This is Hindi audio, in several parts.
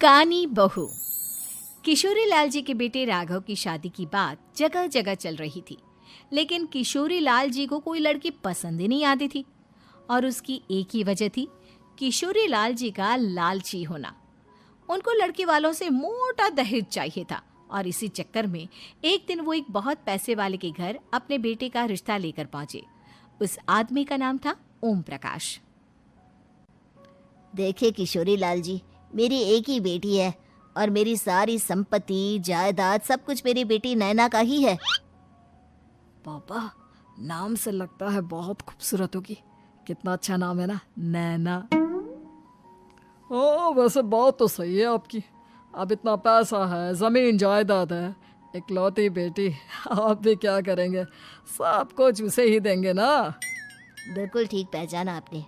कानी बहू। किशोरी लाल जी के बेटे राघव की शादी की बात जगह जगह चल रही थी, लेकिन किशोरी लाल जी को कोई लड़की पसंद ही नहीं आती थी। और उसकी एक ही वजह थी, किशोरी लाल जी का लालची होना। उनको लड़की वालों से मोटा दहेज चाहिए था और इसी चक्कर में एक दिन वो एक बहुत पैसे वाले के घर अपने बेटे का रिश्ता लेकर पहुंचे। उस आदमी का नाम था ओम प्रकाश। देखिए किशोरी लाल जी, मेरी एक ही बेटी है और मेरी सारी संपत्ति जायदाद सब कुछ मेरी बेटी नैना का ही है। पापा, नाम से लगता है बहुत खूबसूरत होगी। कितना अच्छा नाम है ना, नैना। ओ, वैसे बात तो सही है आपकी। अब इतना पैसा है, जमीन जायदाद है, इकलौती बेटी, आप भी क्या करेंगे? सब कुछ उसे ही देंगे ना। बिल्कुल ठीक पहचाना आपने।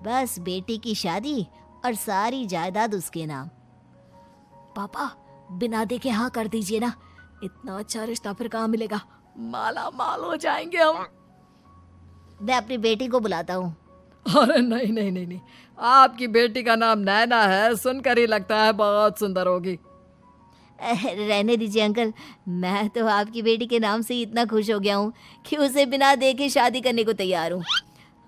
बस बेटी की शादी और सारी जायदाद उसके नाम। पापा, बिना देखे हाँ कर दीजिए ना। इतना अच्छा रिश्ता फिर कहाँ मिलेगा? माला माल हो जाएंगे हम। मैं अपनी बेटी को बुलाता हूँ। अरे नहीं नहीं नहीं नहीं, आपकी बेटी का नाम नैना है, सुनकर ही लगता है बहुत सुंदर होगी। रहने दीजिए अंकल, मैं तो आपकी बेटी के नाम से ही इतना खुश हो गया हूँ कि उसे बिना देखे शादी करने को तैयार हूँ।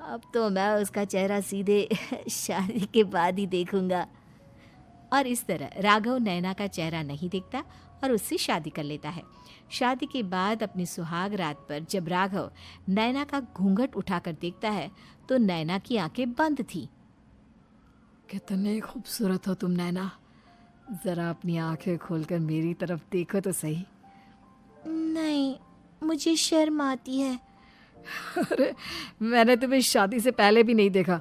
अब तो मैं उसका चेहरा सीधे शादी के बाद ही देखूंगा। और इस तरह राघव नैना का चेहरा नहीं देखता और उससे शादी कर लेता है। शादी के बाद अपनी सुहाग रात पर जब राघव नैना का घूंघट उठाकर देखता है तो नैना की आंखें बंद थी। कितनी खूबसूरत हो तुम नैना, जरा अपनी आंखें खोलकर मेरी तरफ देखो तो सही। नहीं, मुझे शर्म आती है। अरे, मैंने तुम्हें शादी से पहले भी नहीं देखा,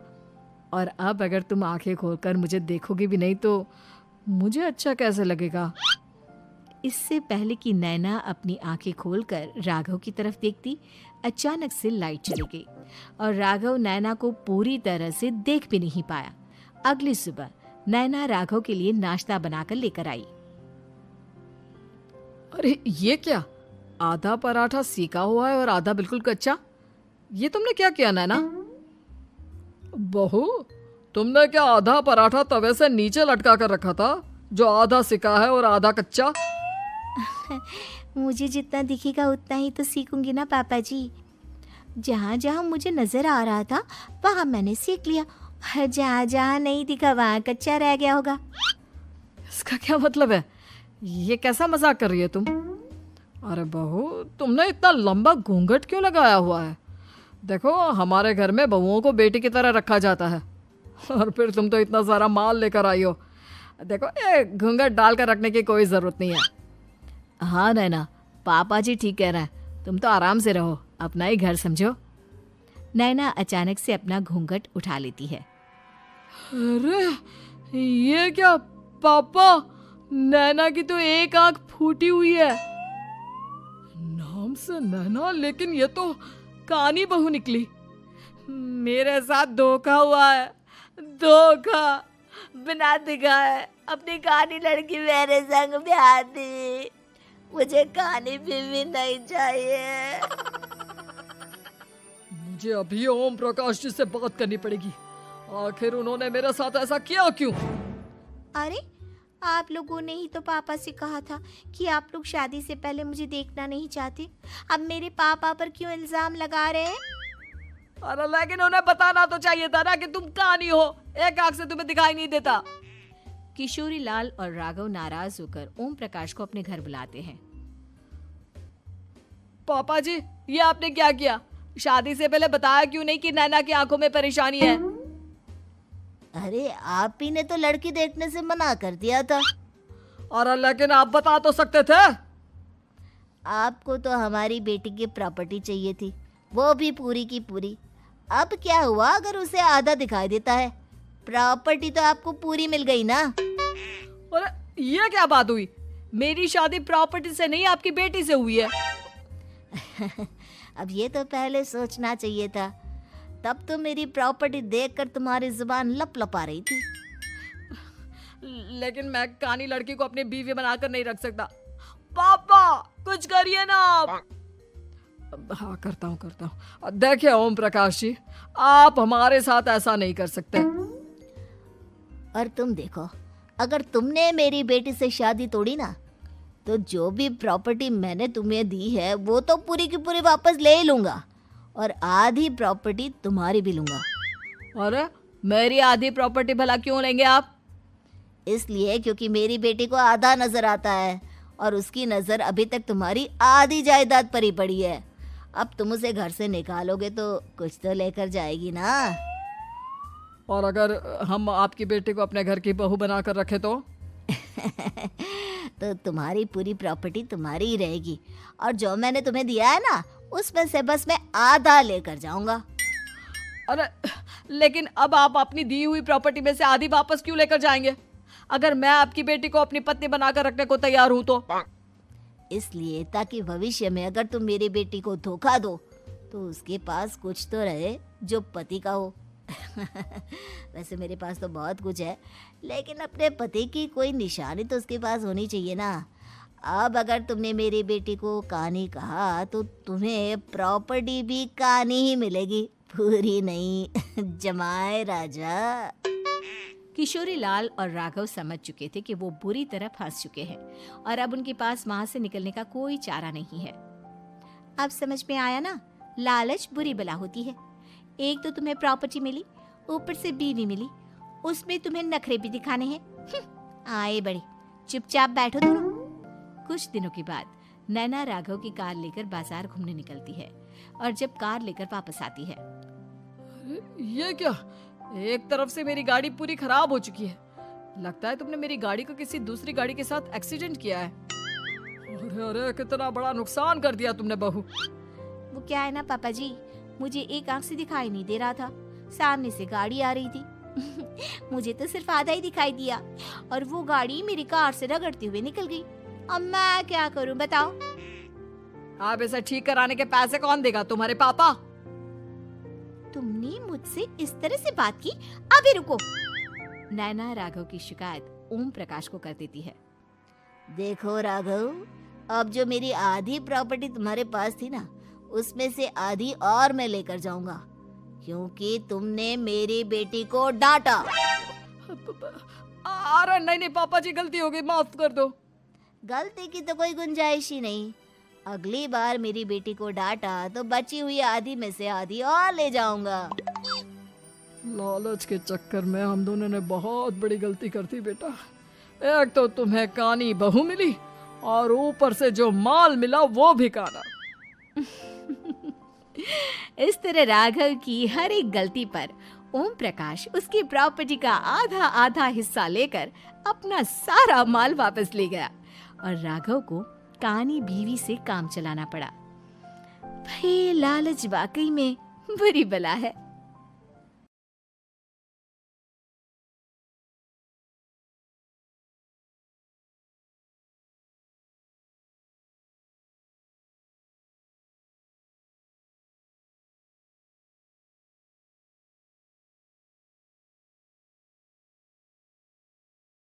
और अब अगर तुम आंखें खोलकर मुझे देखोगी भी नहीं तो मुझे अच्छा कैसे लगेगा? इससे पहले कि नैना अपनी आंखें खोलकर राघव की तरफ देखती, अचानक से लाइट चली गई और राघव नैना को पूरी तरह से देख भी नहीं पाया। अगली सुबह नैना राघव के लिए नाश्ता बनाकर लेकर आई। अरे ये क्या, आधा पराठा सीका हुआ है और आधा बिल्कुल कच्चा। ये तुमने क्या किया नैना? बहू, तुमने क्या आधा पराठा तवे से नीचे लटका कर रखा था, जो आधा सिका है और आधा कच्चा? मुझे जितना दिखेगा उतना ही तो सीखूंगी ना पापा जी। जहाँ जहाँ मुझे नजर आ रहा था वहाँ मैंने सीख लिया, और जहाँ जहाँ नहीं दिखा वहाँ कच्चा रह गया होगा। इसका क्या मतलब है? ये कैसा मजाक कर रही है तुम? अरे बहू, तुमने इतना लंबा घूंघट क्यों लगाया हुआ है? देखो, हमारे घर में बहुओं को बेटी की तरह रखा जाता है, और फिर तुम तो इतना सारा माल लेकर आई हो। देखो, ये घूंघट डालकर रखने की कोई ज़रूरत नहीं है। हाँ नैना, पापा जी ठीक कह रहे हैं, तुम तो आराम से रहो, अपना ही घर समझो। नैना अचानक से अपना घूंघट उठा लेती है। अरे ये क्या पापा, नैना की तो एक आंख फूटी हुई है। नाम से नैना, लेकिन ये तो कानी बहू निकली। मेरे साथ धोखा हुआ है, धोखा। बिना दिखाए अपनी कानी लड़की मेरे संग ब्याह दी। मुझे कानी बीवी नहीं चाहिए। मुझे अभी ओम प्रकाश जी से बात करनी पड़ेगी। आखिर उन्होंने मेरे साथ ऐसा किया क्यों? अरे, आप लोगों ने ही तो पापा से कहा था कि आप लोग शादी से पहले मुझे देखना नहीं चाहते। अब मेरे पापा पर क्यों इल्जाम लगा रहे हैं? अरे लेकिन उन्हें बताना तो चाहिए था ना कि तुम कानी हो, एक आंख से तुम्हें दिखाई नहीं देता। किशोरी लाल और राघव नाराज होकर ओम प्रकाश को अपने घर बुलाते हैं। पापा जी, ये आपने क्या किया? शादी से पहले बताया क्यों नहीं कि नैना की आंखों में परेशानी है? अरे, आप ही ने तो लड़की देखने से मना कर दिया था। अरे लेकिन आप बता तो सकते थे। आपको तो हमारी बेटी की प्रॉपर्टी चाहिए थी, वो भी पूरी की पूरी। अब क्या हुआ अगर उसे आधा दिखाई देता है? प्रॉपर्टी तो आपको पूरी मिल गई ना। अरे ये क्या बात हुई? मेरी शादी प्रॉपर्टी से नहीं, आपकी बेटी से हुई है। अब ये तो पहले सोचना चाहिए था, तब तो मेरी प्रॉपर्टी देखकर तुम्हारी जुबान लप लपा रही थी। लेकिन मैं कानी लड़की को अपनी बीवी बनाकर नहीं रख सकता। पापा, कुछ करिए ना आप। हाँ, करता हूँ। देखिए ओम प्रकाश जी, आप हमारे साथ ऐसा नहीं कर सकते। और तुम देखो, अगर तुमने मेरी बेटी से शादी तोड़ी ना, तो जो भी प्रॉपर्टी मैंने तुम्हें दी है वो तो पूरी की पूरी वापस ले ही लूँगा, और आधी प्रॉपर्टी तुम्हारी भी लूँगा। अरे मेरी आधी प्रॉपर्टी भला क्यों लेंगे आप? इसलिए क्योंकि मेरी बेटी को आधा नजर आता है और उसकी नज़र अभी तक तुम्हारी आधी जायदाद पर ही पड़ी है। अब तुम उसे घर से निकालोगे तो कुछ तो लेकर जाएगी ना। और अगर हम आपकी बेटी को अपने घर की बहू बना कर रखे तो? तो तुम्हारी पूरी प्रॉपर्टी तुम्हारी ही रहेगी, और जो मैंने तुम्हें दिया है ना, उसमें से बस मैं आधा लेकर जाऊंगा। अरे लेकिन अब आप अपनी दी हुई प्रॉपर्टी में से आधी वापस क्यों लेकर जाएंगे? अगर मैं आपकी बेटी को अपनी पत्नी बनाकर रखने को तैयार हूं तो? इसलिए ताकि भविष्य में अगर तुम मेरी बेटी को धोखा दो तो उसके पास कुछ तो रहे जो पति का हो। वैसे मेरे पास तो बहुत कुछ है, लेकिन अपने पति की कोई निशानी तो उसके पास होनी चाहिए ना। अब अगर तुमने मेरी बेटी को कानी कहा तो तुम्हें प्रॉपर्टी भी कानी ही मिलेगी, पूरी नहीं। जमाए राजा। किशोरी लाल और राघव समझ चुके थे कि वो बुरी तरह फंस चुके हैं और अब उनके पास वहां से निकलने का कोई चारा नहीं है। अब समझ में आया ना, लालच बुरी बला होती है। एक तो तुम्हें प्रॉपर्टी मिली, ऊपर से बीवी मिली, उसमें तुम्हें नखरे भी दिखाने हैं। आए बड़े, चुपचाप बैठो दोनों। कुछ दिनों के बाद नैना राघव की कार लेकर बाजार घूमने निकलती है और जब कार लेकर वापस आती है, ये क्या? एक तरफ से मेरी गाड़ी पूरी खराब हो चुकी है। लगता है तुमने मेरी गाड़ी को किसी दूसरी गाड़ी के साथ एक्सीडेंट किया है। अरे अरे कितना बड़ा नुकसान कर दिया तुमने बहू। वो क्या है ना पापा जी, मुझे एक आंख से दिखाई नहीं दे रहा था, सामने से गाड़ी आ रही थी। मुझे तो सिर्फ आधा ही दिखाई दिया और वो गाड़ी मेरी कार से रगड़ते हुए निकल गई। अब मैं क्या करूं बताओ? आप इसे ठीक कराने के पैसे कौन देगा? तुम्हारे पापा? तुमने मुझसे इस तरह से बात की? अभी रुको। नैना राघव की शिकायत ओम प्रकाश को कर देती है। देखो राघव, अब जो मेरी आधी प्रॉपर्टी तुम्हारे पास थी ना, उसमें से आधी और मैं लेकर जाऊंगा, क्योंकि तुमने मेरी बेटी को डांटा। अरे नहीं नहीं पापा जी, गलती हो गई, माफ कर दो। गलती की तो कोई गुंजाइश ही नहीं। अगली बार मेरी बेटी को डांटा तो बची हुई आधी में से आधी और ले जाऊंगा। लालच के चक्कर में हम दोनों ने बहुत बड़ी गलती कर दी बेटा। एक तो तुम्हें कानी बहू मिली और ऊपर से जो माल मिला वो भी काना। इस तरह राघव की हर एक गलती पर ओम प्रकाश उसकी प्रॉपर्टी का आधा आधा हिस्सा लेकर अपना सारा माल वापस ले गया और राघव को कानी बीवी से काम चलाना पड़ा। भाई लालच वाकई में बुरी बला है।